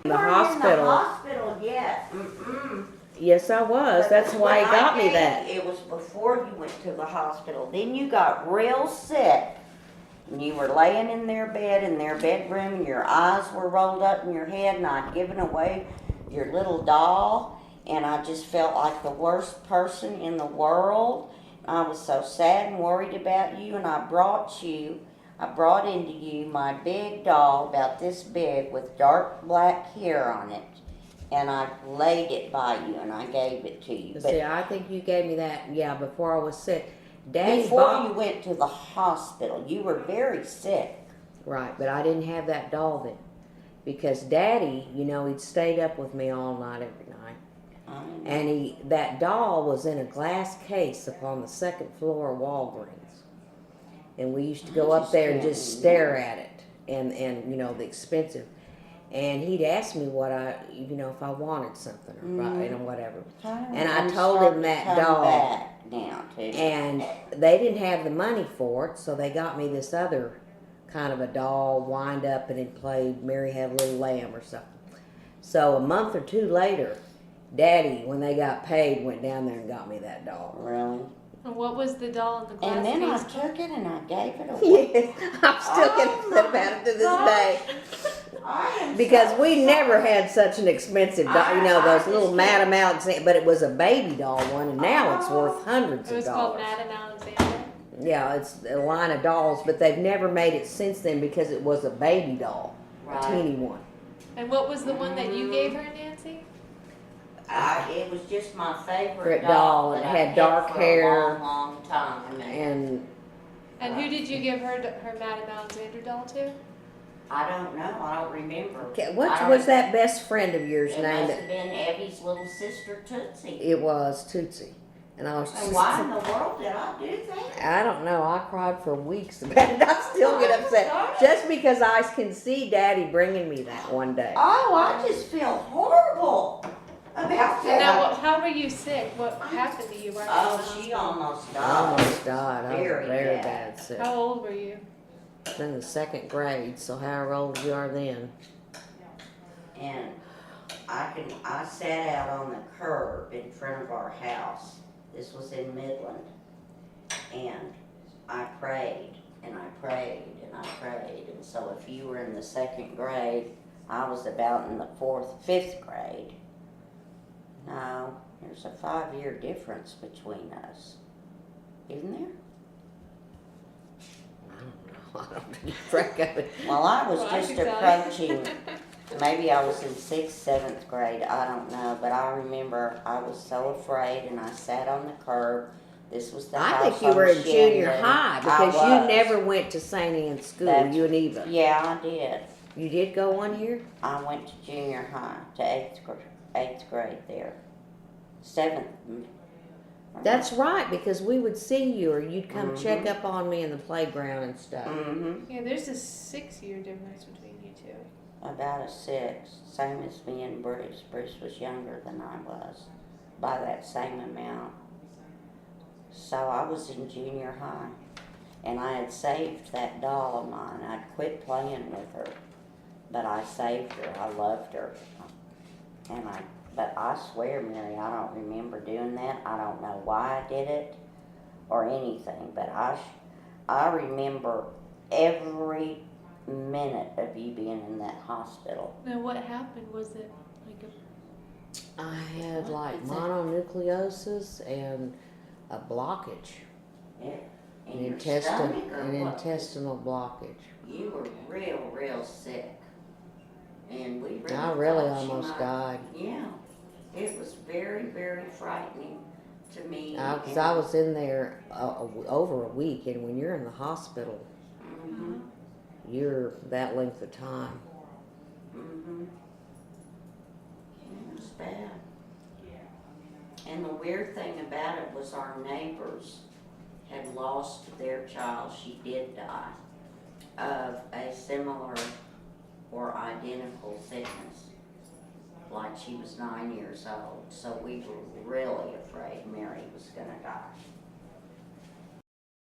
The hospital. In the hospital yet. Mm-mm. Yes, I was. That's why he got me that. It was before you went to the hospital. Then you got real sick. And you were laying in their bed, in their bedroom, and your eyes were rolled up in your head, and I'd given away your little doll, and I just felt like the worst person in the world. I was so sad and worried about you, and I brought into you my big doll about this big with dark black hair on it, and I laid it by you, and I gave it to you. See, I think you gave me that, yeah, before I was sick. Daddy before you went to the hospital, you were very sick. Right, but I didn't have that doll then. Because Daddy, you know, he'd stayed up with me all night every night. And that doll was in a glass case up on the second floor of Walgreens. And we used to go up there and just stare at it. And you know, the expensive. And he'd ask me what if I wanted something or whatever. And I told him that doll. Now too. And they didn't have the money for it, so they got me this other kind of a doll, wind up, and it played Mary Had a Little Lamb or something. So a month or two later, Daddy, when they got paid, went down there and got me that doll. Really? And what was the doll in the glass And then case? I took it and I gave it away. Yes, I'm still getting about it to this day. Because we never had such an expensive doll, you know, those little Madame Alexander, but it was a baby doll one, and now it's worth hundreds It was of called dollars. Madame Alexander. Yeah, it's a line of dolls, but they've never made it since then because it was a baby doll, a teeny one. And what was the one that you gave her, Nancy? It was just my favorite doll. It had dark hair. For a long, long time. And who did you give her Madame Alexander doll to? I don't know. I don't remember. What was that best friend of yours It named? must have been Evie's little sister, Tootsie. It was Tootsie. And I was And why in the world did I do that? I don't know. I cried for weeks about it. I still get upset. Just because I can see Daddy bringing me that one day. Oh, I just feel horrible about that. Now, how were you sick? What happened to you? She almost died. I almost died. I was Very very bad. bad sick. How old were you? In the second grade, so however old you are then. And I sat out on the curb in front of our house. This was in Midland. And I prayed, and I prayed, and I prayed. And so if you were in the second grade, I was about in the fifth grade. No, there's a 5-year difference between us. Isn't there? I don't keep track of it. Well, I was just approaching, maybe I was in 6th, 7th grade, I don't know, but I remember I was so afraid and I sat on the curb. This was the house I think you were in junior high because you never went to St. Anne's School, you and Eva. Yeah, I did. You did go one year? I went to junior high, to 8th grade there. 7th. That's right, because we would see you or you'd come check up on me in the playground and stuff. Yeah, there's a 6-year difference between you two. About a 6, same as me and Bruce. Bruce was younger than I was by that same amount. So I was in junior high, and I had saved that doll of mine. I'd quit playing with her, but I saved her. I loved her, But I swear, Mary, I don't remember doing that. I don't know why I did it or anything, but I remember every minute of you being in that hospital. Now, what happened? Was it like I had like mononucleosis and a blockage. Yeah. In your stomach or an what? intestinal blockage. You were real sick. And we really I really thought you almost might- died. Yeah. It was very, very frightening to me. Because I was in there over a week, and when you're in the hospital, you're that length of time. It was bad. And the weird thing about it was our neighbors had lost their child. She did die of a similar or identical sickness. Like she was 9 years old. So we were really afraid Mary was going to die.